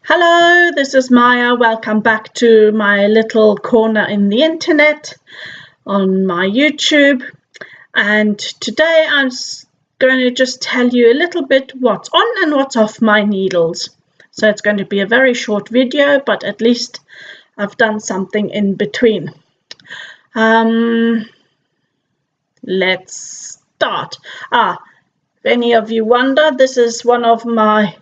Hello, this is Maya. Welcome back to my little corner in the internet on my YouTube. And today I'm going to just tell you a little bit what's on and what's off my needles. So it's going to be a very short video, but at least I've done something in between. Let's start. If any of you wonder, this is one of my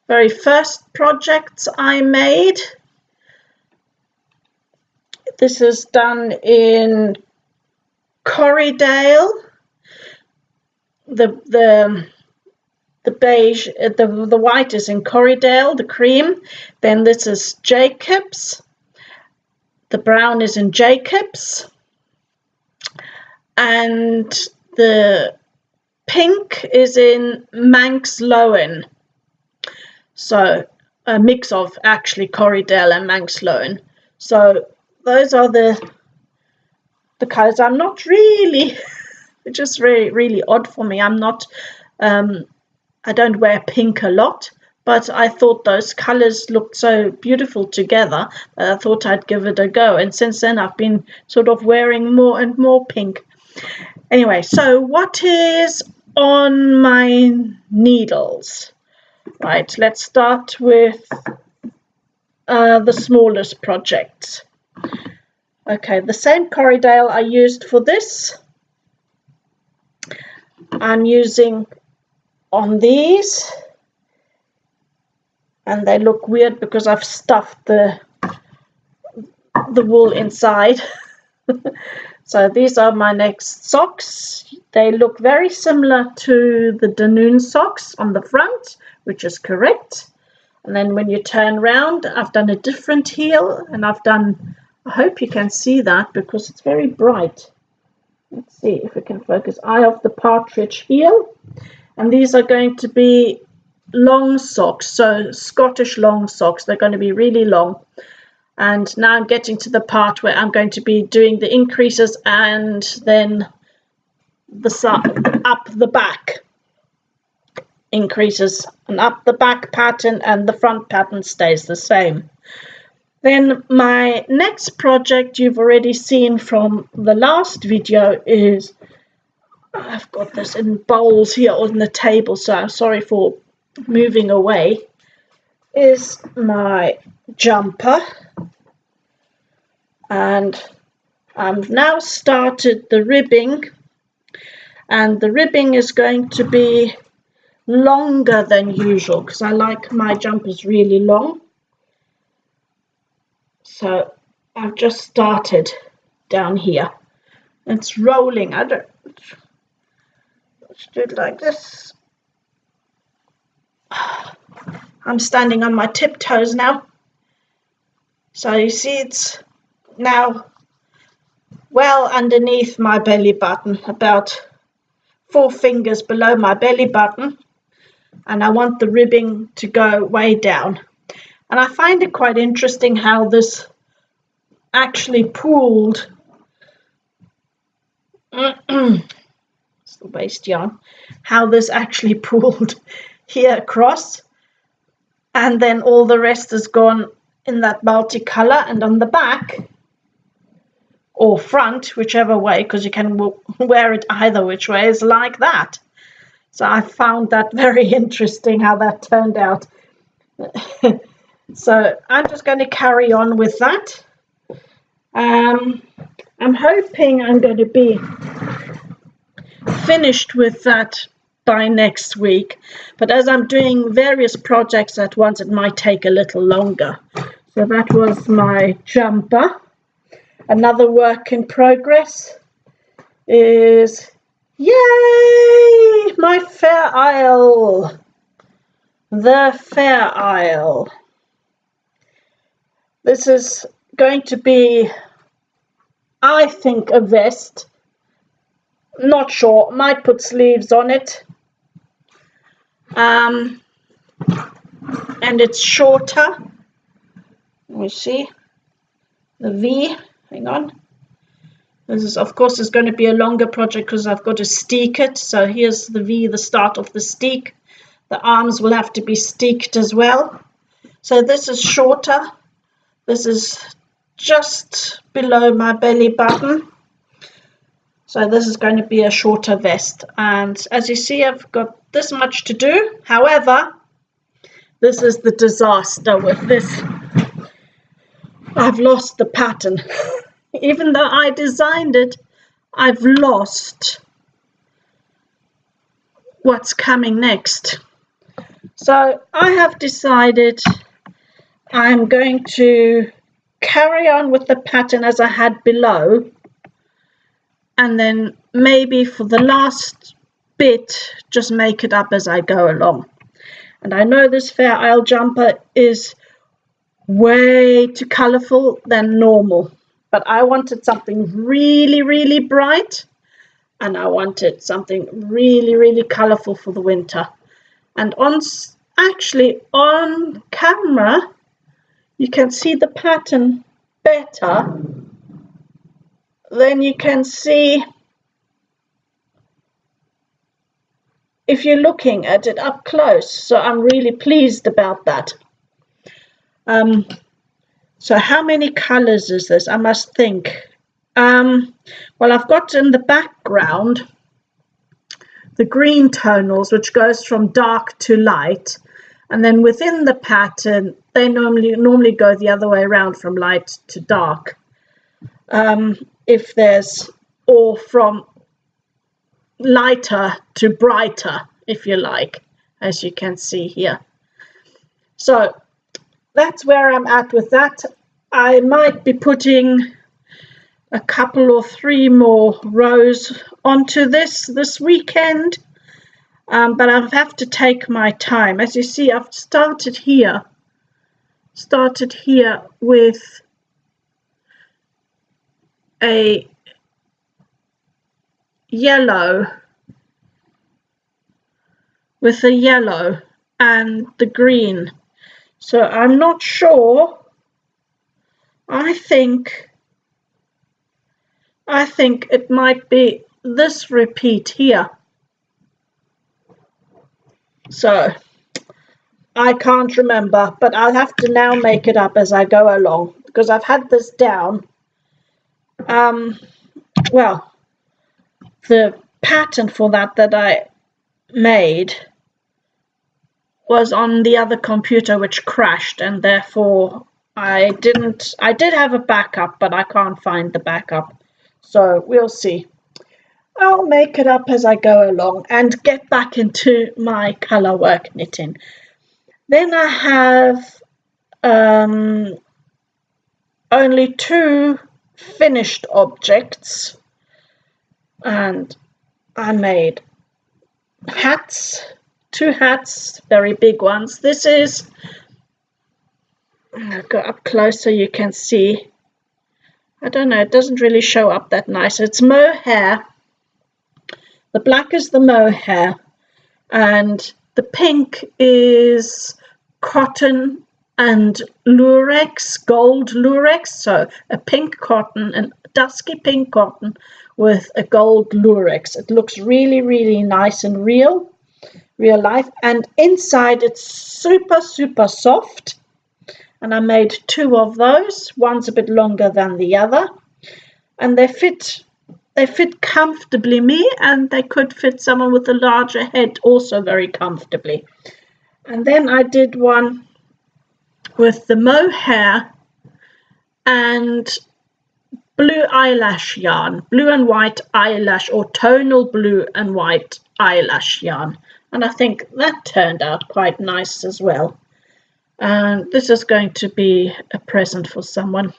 very first projects I made. This is done in Corriedale. The beige, the white is in Corriedale, the cream. Then this is Jacobs. The brown is in Jacobs. And the pink is in Manx Lowen. So a mix of actually Corriedale and Manx Lowen. So those are the colors. I'm not really, it's just really odd for me. I'm not, I don't wear pink a lot, but I thought those colors looked so beautiful together that I thought I'd give it a go. And since then I've been sort of wearing more and more pink. Anyway, so what is on my needles? Right, let's start with the smallest projects. Okay, the same Corriedale I used for this, I'm using on these, and they look weird because I've stuffed the wool inside. So these are my next socks. They look very similar to the Danoon socks on the front, which is correct. And then when you turn round, I've done a different heel, and I've done, I hope you can see that because it's very bright. Let's see if we can focus. Eye of the partridge heel. And these are going to be long socks, so Scottish long socks. They're going to be really long. And now I'm getting to the part where I'm going to be doing the increases and then the side, up the back increases, and up the back pattern, and the front pattern stays the same. Then my next project you've already seen from the last video is, I've got this in bowls here on the table, so I'm sorry for moving away, is my jumper. And I've now started the ribbing, and the ribbing is going to be longer than usual because I like my jumpers really long. So I've just started down here. It's rolling. Let's do it like this. I'm standing on my tiptoes now. So you see it's now well underneath my belly button, about 4 fingers below my belly button. And I want the ribbing to go way down. And I find it quite interesting how this actually pooled. It's the waist yarn. How this actually pooled here across. And then all the rest has gone in that multicolour, and on the back or front, whichever way, because you can wear it either which way, is like that. So I found that very interesting how that turned out. So I'm just going to carry on with that. I'm hoping I'm going to be finished with that by next week. But as I'm doing various projects at once, it might take a little longer. So that was my jumper. Another work in progress is, yay, my Fair Isle. The Fair Isle. This is going to be, I think, a vest. Not sure, might put sleeves on it. And it's shorter. Let me see. The V, hang on. This is, of course, is going to be a longer project because I've got to steek it. So here's the V, the start of the steek. The arms will have to be steeked as well. So this is shorter. This is just below my belly button. So this is going to be a shorter vest. And as you see, I've got this much to do. However, this is the disaster with this. I've lost the pattern. Even though I designed it, I've lost what's coming next. So I have decided I'm going to carry on with the pattern as I had below, and then maybe for the last bit just make it up as I go along. And I know this Fair Isle jumper is way too colourful than normal, but I wanted something really bright, and I wanted something really colourful for the winter. And actually on camera you can see the pattern better than you can see if you're looking at it up close. So I'm really pleased about that. So how many colors is this? I must think. Well, I've got in the background the green tonals, which goes from dark to light, and then within the pattern they normally go the other way around, from light to dark, or from lighter to brighter, if you like, as you can see here. So that's where I'm at with that. I might be putting a couple or 3 more rows onto this weekend, but I'll have to take my time. As you see, I've started here with a yellow and the green. So I'm not sure. I think it might be this repeat here. So I can't remember, but I'll have to now make it up as I go along, because I've had this down. Well, the pattern for that I made was on the other computer, which crashed, and therefore I did have a backup, but I can't find the backup. So we'll see. I'll make it up as I go along and get back into my color work knitting. Then I have only 2 finished objects, and I made hats, 2 hats, very big ones. This is, I'll go up close so you can see. I don't know, it doesn't really show up that nice. It's mohair. The black is the mohair, and the pink is cotton and lurex, gold lurex. So a pink cotton, and dusky pink cotton with a gold lurex. It looks really nice and real life, and inside it's super soft. And I made 2 of those. One's a bit longer than the other, and they fit comfortably me, and they could fit someone with a larger head also very comfortably. And then I did one with the mohair and blue eyelash yarn, blue and white eyelash, or tonal blue and white eyelash yarn, and I think that turned out quite nice as well. And this is going to be a present for someone.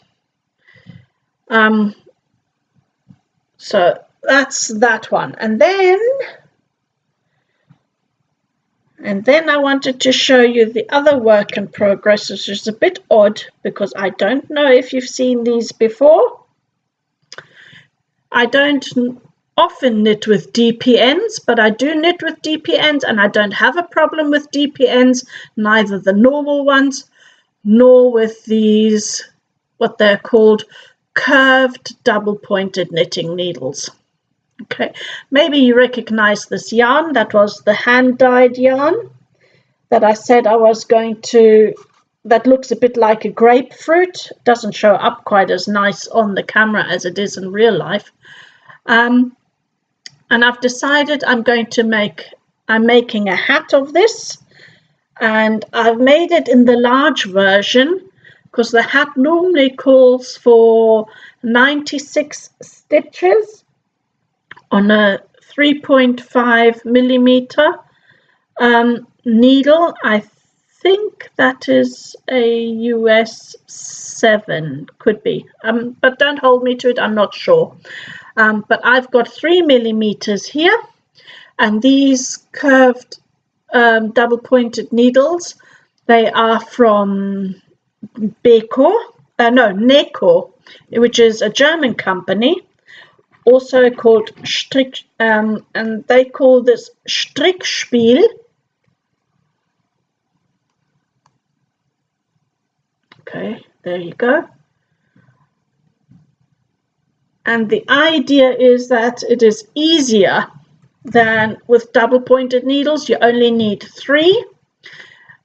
So that's that one. And then I wanted to show you the other work in progress, which is a bit odd because I don't know if you've seen these before. I don't often knit with DPNs, but I do knit with DPNs, and I don't have a problem with DPNs, neither the normal ones nor with these, what they're called, curved double-pointed knitting needles. Okay, maybe you recognize this yarn. That was the hand-dyed yarn that I said I was going to that looks a bit like a grapefruit. Doesn't show up quite as nice on the camera as it is in real life. And I've decided I'm making a hat of this, and I've made it in the large version because the hat normally calls for 96 stitches on a 3.5 millimeter needle. I think that is a US 7, could be, but don't hold me to it, I'm not sure. But I've got 3 millimeters here, and these curved double-pointed needles, they are from Neko, which is a German company, also called Strick, and they call this Strickspiel. Okay, there you go. And the idea is that it is easier than with double-pointed needles. You only need 3,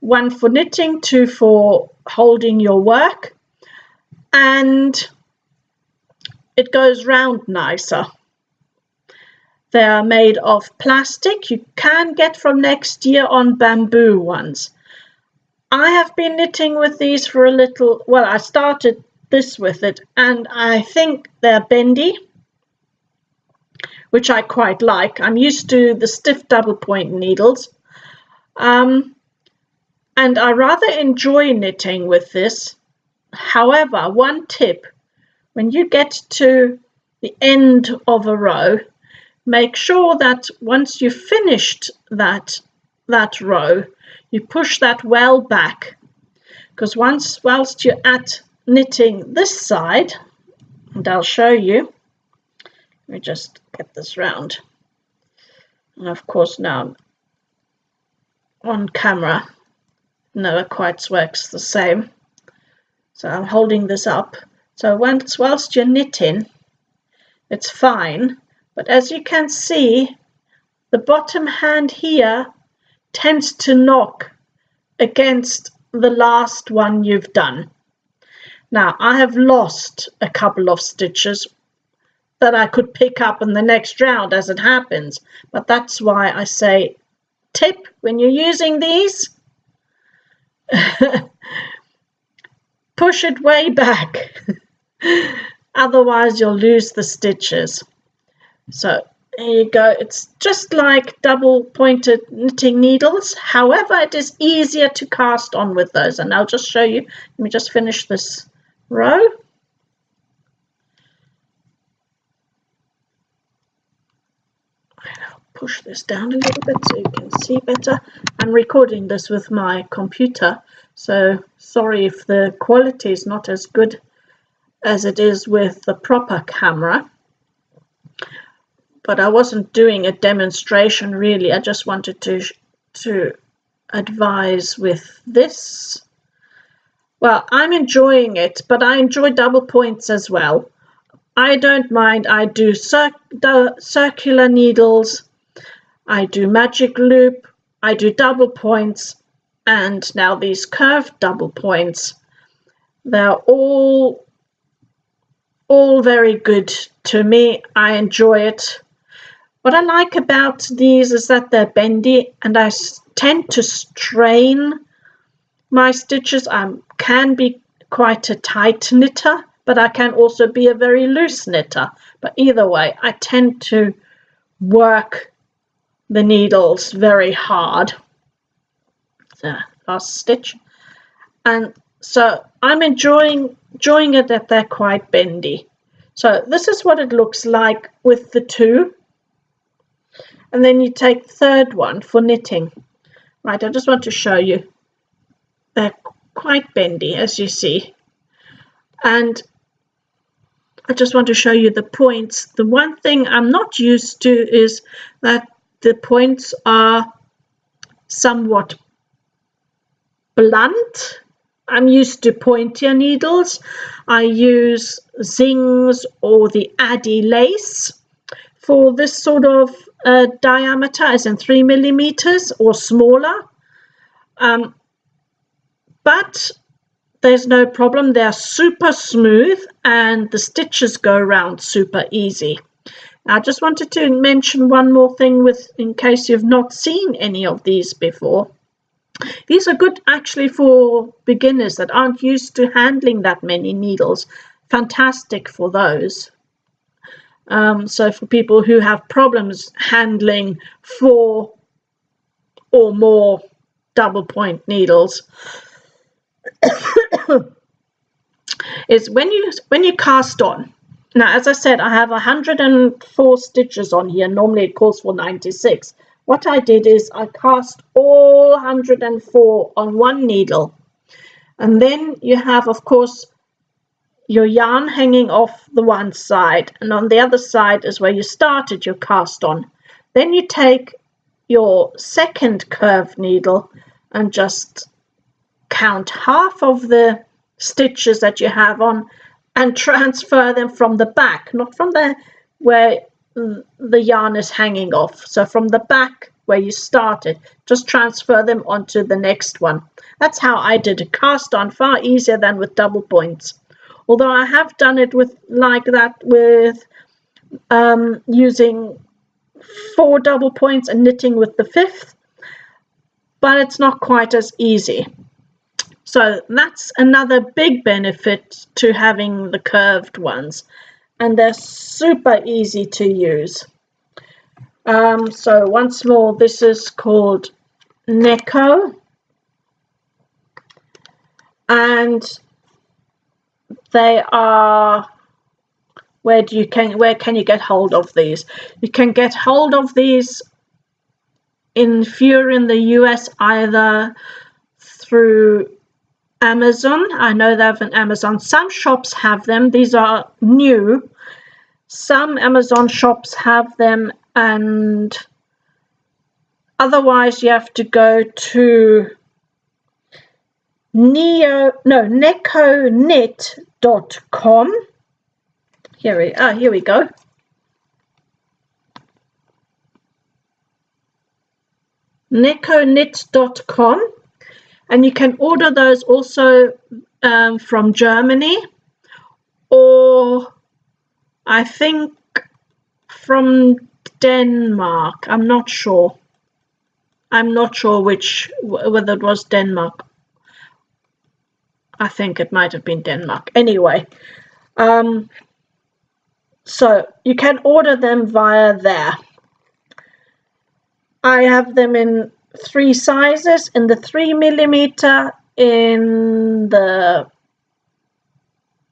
1 for knitting, 2 for holding your work, and it goes round nicer. They are made of plastic. You can get from next year on bamboo ones. I have been knitting with these for a little, well, I started this with it, and I think they're bendy, which I quite like. I'm used to the stiff double point needles, and I rather enjoy knitting with this. However, one tip, when you get to the end of a row, make sure that once you've finished that row, you push that well back, because whilst you're at knitting this side, and I'll show you, let me just get this round, and of course now on camera never quite works the same, so I'm holding this up. So whilst you're knitting, it's fine, but as you can see, the bottom hand here tends to knock against the last one you've done. Now, I have lost a couple of stitches that I could pick up in the next round as it happens, but that's why I say, tip, when you're using these, push it way back, otherwise you'll lose the stitches. So there you go. It's just like double-pointed knitting needles. However, it is easier to cast on with those. And I'll just show you. Let me just finish this row. I'll push this down a little bit so you can see better. I'm recording this with my computer, so sorry if the quality is not as good as it is with the proper camera. But I wasn't doing a demonstration really. I just wanted to advise with this. Well, I'm enjoying it, but I enjoy double points as well. I don't mind. I do circular needles, I do magic loop, I do double points, and now these curved double points. They're all very good to me. I enjoy it. What I like about these is that they're bendy, and I tend to strain my stitches. I can be quite a tight knitter, but I can also be a very loose knitter. But either way, I tend to work the needles very hard. So last stitch. And so I'm enjoying it that they're quite bendy. So this is what it looks like with the two. And then you take the third one for knitting. Right, I just want to show you. They're quite bendy, as you see. And I just want to show you the points. The one thing I'm not used to is that the points are somewhat blunt. I'm used to pointier needles. I use Zings or the Addy lace for this sort of diameter, as in 3 millimeters or smaller. But there's no problem. They're super smooth and the stitches go around super easy. I just wanted to mention one more thing in case you've not seen any of these before. These are good actually for beginners that aren't used to handling that many needles. Fantastic for those. So for people who have problems handling 4 or more double point needles, is when you cast on. Now, as I said, I have 104 stitches on here. Normally it calls for 96. What I did is I cast all 104 on one needle. And then you have, of course, your yarn hanging off the one side. And on the other side is where you started your cast on. Then you take your second curved needle and just count half of the stitches that you have on and transfer them from the back, not from where the yarn is hanging off. So from the back where you started, just transfer them onto the next one. That's how I did it. Cast on, far easier than with double points. Although I have done it like that with using 4 double points and knitting with the 5th, but it's not quite as easy. So that's another big benefit to having the curved ones, and they're super easy to use. So once more, this is called Neko, and they are, where can you get hold of these? You can get hold of these if you're in the US, either through Amazon. I know they have an Amazon. Some shops have them. These are new. Some Amazon shops have them, and otherwise you have to go to necoknit.com. Here we go. necoknit.com, and you can order those also from Germany, or I think from Denmark. I'm not sure whether it was Denmark. I think it might have been Denmark. Anyway, so you can order them via there. I have them in 3 sizes, in the 3mm, in the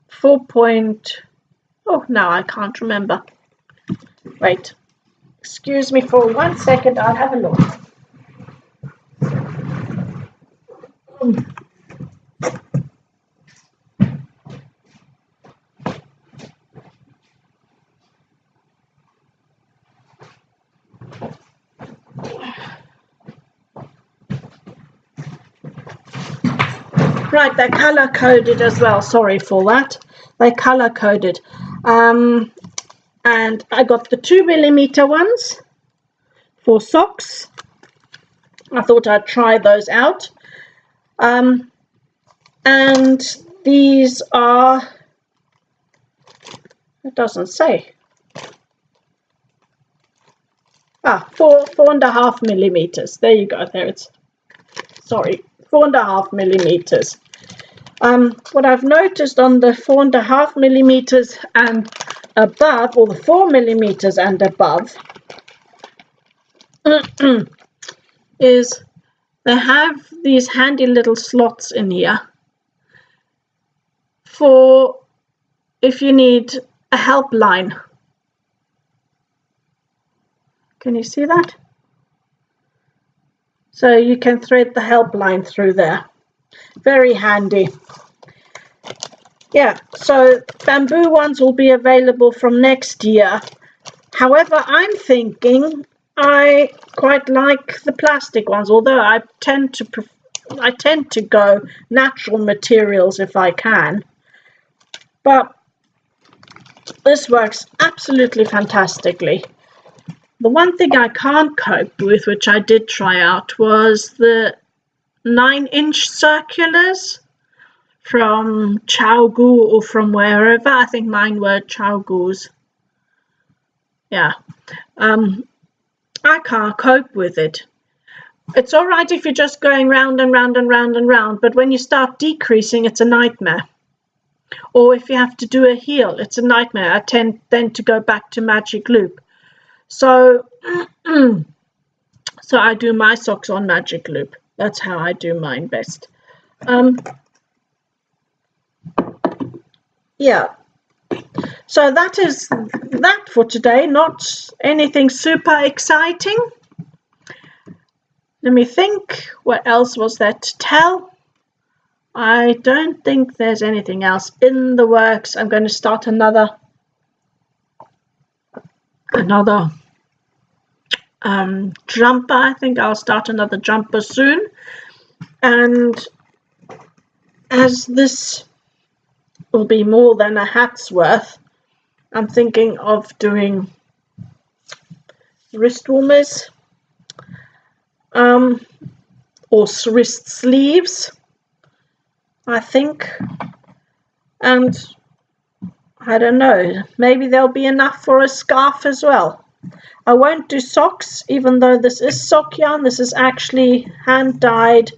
4. Oh, now I can't remember. Wait, excuse me for 1 second. I'll have a look. Right, they're color coded as well. Sorry for that. They're color coded. And I got the 2mm ones for socks. I thought I'd try those out. And these are, it doesn't say. 4.5mm. There you go. There it's, sorry, 4.5mm. What I've noticed on the 4.5mm and above, or the 4mm and above, is they have these handy little slots in here for if you need a helpline. Can you see that? So you can thread the helpline through there. Very handy. Yeah, so bamboo ones will be available from next year. However, I'm thinking I quite like the plastic ones, although I tend to go natural materials if I can. But this works absolutely fantastically. The one thing I can't cope with, which I did try out, was the 9-inch circulars from Chaogu or from wherever. I think mine were Chaogus. Yeah. I can't cope with it. It's all right if you're just going round and round and round and round, but when you start decreasing, it's a nightmare. Or if you have to do a heel, it's a nightmare. I tend then to go back to Magic Loop. So, so I do my socks on Magic Loop. That's how I do mine best. Yeah. So that is that for today. Not anything super exciting. Let me think. What else was there to tell? I don't think there's anything else in the works. I'm going to start another jumper. I think I'll start another jumper soon. And as this will be more than a hat's worth, I'm thinking of doing wrist warmers, or wrist sleeves, I think. And I don't know, maybe there'll be enough for a scarf as well. I won't do socks, even though this is sock yarn. This is actually hand dyed.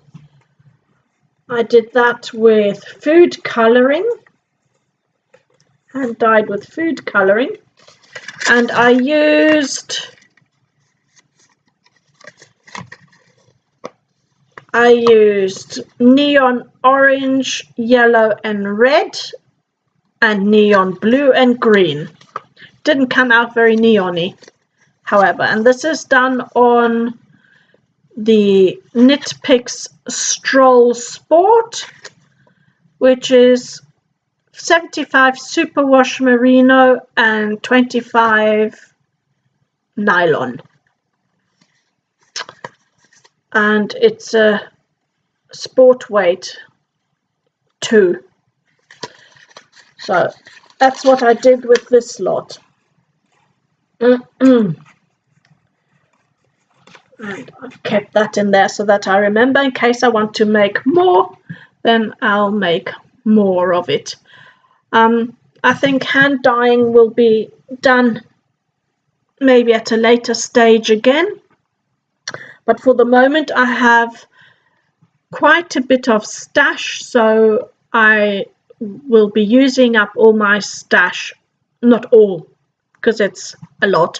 I did that with food colouring. Hand dyed with food colouring. And I used neon orange, yellow and red, and neon blue and green. Didn't come out very neon-y, however. And this is done on the Knit Picks Stroll Sport, which is 75 superwash merino and 25 nylon. And it's a sport weight 2. So that's what I did with this lot. And I've kept that in there so that I remember in case I want to make more, then I'll make more of it. I think hand dyeing will be done maybe at a later stage again. But for the moment, I have quite a bit of stash, so I will be using up all my stash. Not all, because it's a lot.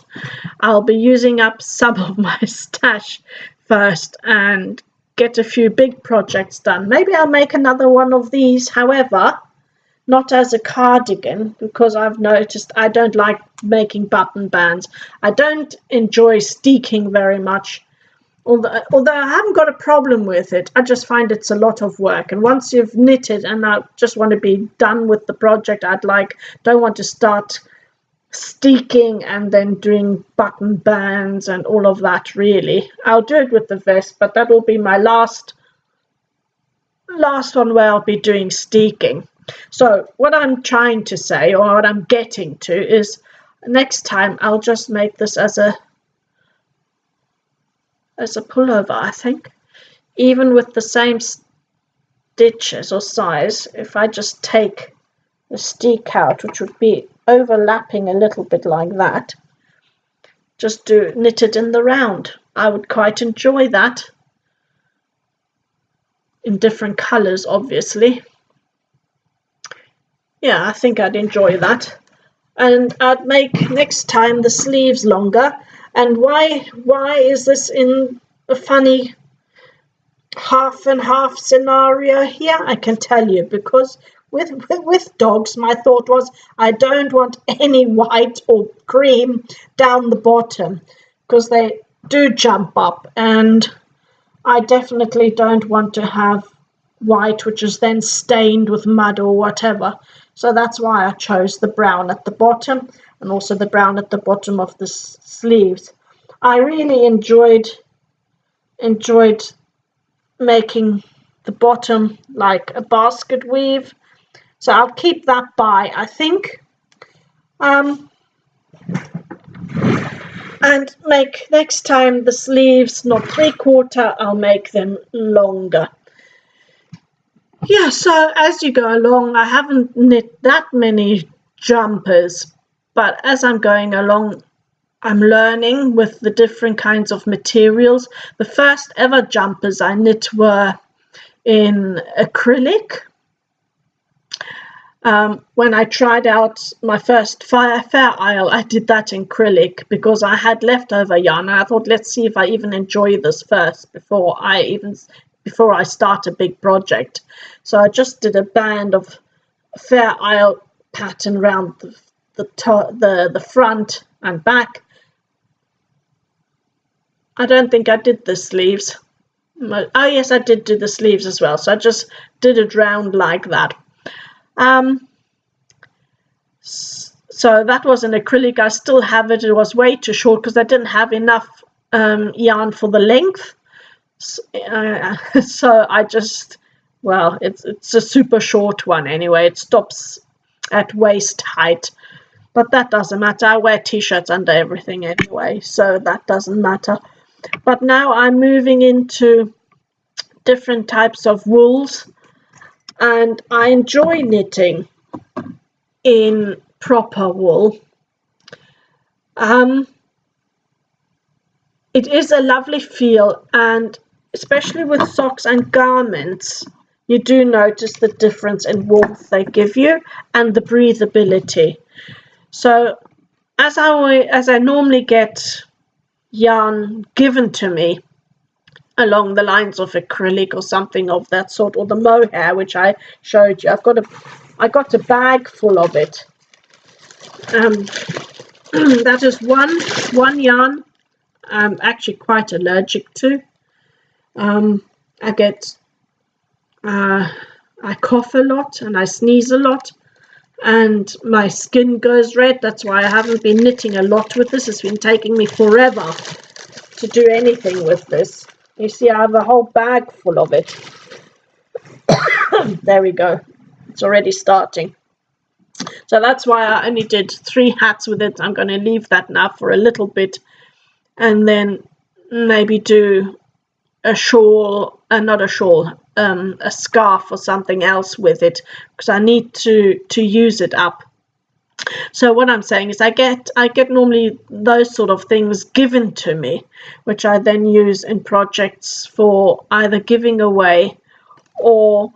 I'll be using up some of my stash first and get a few big projects done. Maybe I'll make another one of these, however, not as a cardigan, because I've noticed I don't like making button bands. I don't enjoy steeking very much. Although I haven't got a problem with it, I just find it's a lot of work. And once you've knitted and I just want to be done with the project, don't want to start steeking and then doing button bands and all of that, really. I'll do it with the vest, but that will be my last one where I'll be doing steeking. So what I'm trying to say, or what I'm getting to, is next time I'll just make this as a pullover, I think. Even with the same stitches or size, if I just take the steek out, which would be overlapping a little bit like that, just do knit it in the round. I would quite enjoy that. In different colours, obviously. Yeah, I think I'd enjoy that. And I'd make next time the sleeves longer. And why is this in a funny half and half scenario here? I can tell you, because with dogs, my thought was I don't want any white or cream down the bottom, because they do jump up, and I definitely don't want to have white which is then stained with mud or whatever. So that's why I chose the brown at the bottom, and also the brown at the bottom of the sleeves. I really enjoyed making the bottom like a basket weave, so I'll keep that by, I think. And make next time the sleeves not 3/4, I'll make them longer. Yeah, so as you go along, I haven't knit that many jumpers, but as I'm going along, I'm learning with the different kinds of materials. The first ever jumpers I knit were in acrylic. When I tried out my first Fair Isle, I did that in acrylic because I had leftover yarn, and I thought, let's see if I even enjoy this first before I start a big project. So I just did a band of Fair Isle pattern around the front and back. I don't think I did the sleeves. Oh yes, I did do the sleeves as well. So I just did it round like that. So that was an acrylic. I still have it. It was way too short because I didn't have enough yarn for the length. So I just, well, it's a super short one anyway. It stops at waist height, but that doesn't matter. I wear t-shirts under everything anyway, so that doesn't matter. But now I'm moving into different types of wools, and I enjoy knitting in proper wool. It is a lovely feel, and especially with socks and garments, you do notice the difference in warmth they give you and the breathability. So as I normally get yarn given to me along the lines of acrylic or something of that sort, or the mohair, which I showed you, I got a bag full of it. That is one yarn I'm actually quite allergic to. I cough a lot and I sneeze a lot, and my skin goes red. That's why I haven't been knitting a lot with this. It's been taking me forever to do anything with this. You see, I have a whole bag full of it. There we go. It's already starting. So that's why I only did 3 hats with it. I'm going to leave that now for a little bit, and then maybe do a shawl, not a shawl, a scarf or something else with it, because I need to use it up. So what I'm saying is I get normally those sort of things given to me, which I then use in projects for either giving away or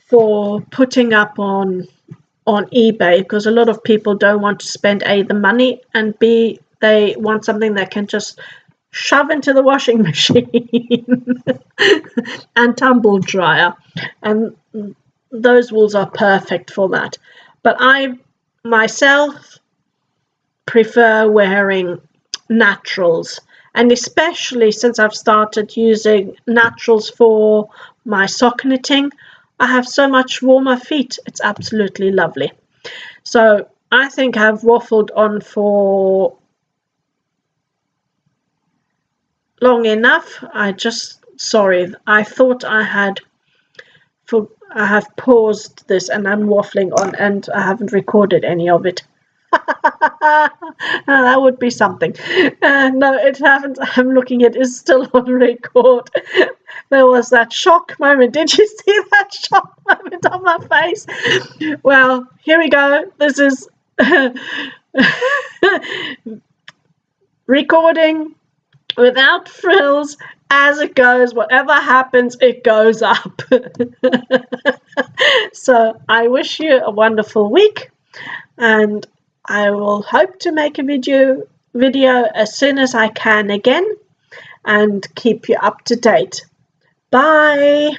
for putting up on eBay, because a lot of people don't want to spend A, the money, and B, they want something they can just shove into the washing machine and tumble dryer, and those wools are perfect for that. But I myself prefer wearing naturals, and especially since I've started using naturals for my sock knitting, I have so much warmer feet. It's absolutely lovely. So I think I've waffled on for long enough. Sorry, I thought I have paused this and I'm waffling on, and I haven't recorded any of it. That would be something. No, it haven't. I'm looking, it is still on record. There was that shock moment. Did you see that shock moment on my face? Well, here we go. This is recording without frills, as it goes. Whatever happens, it goes up. So I wish you a wonderful week, and I will hope to make a video as soon as I can again, and keep you up to date. Bye.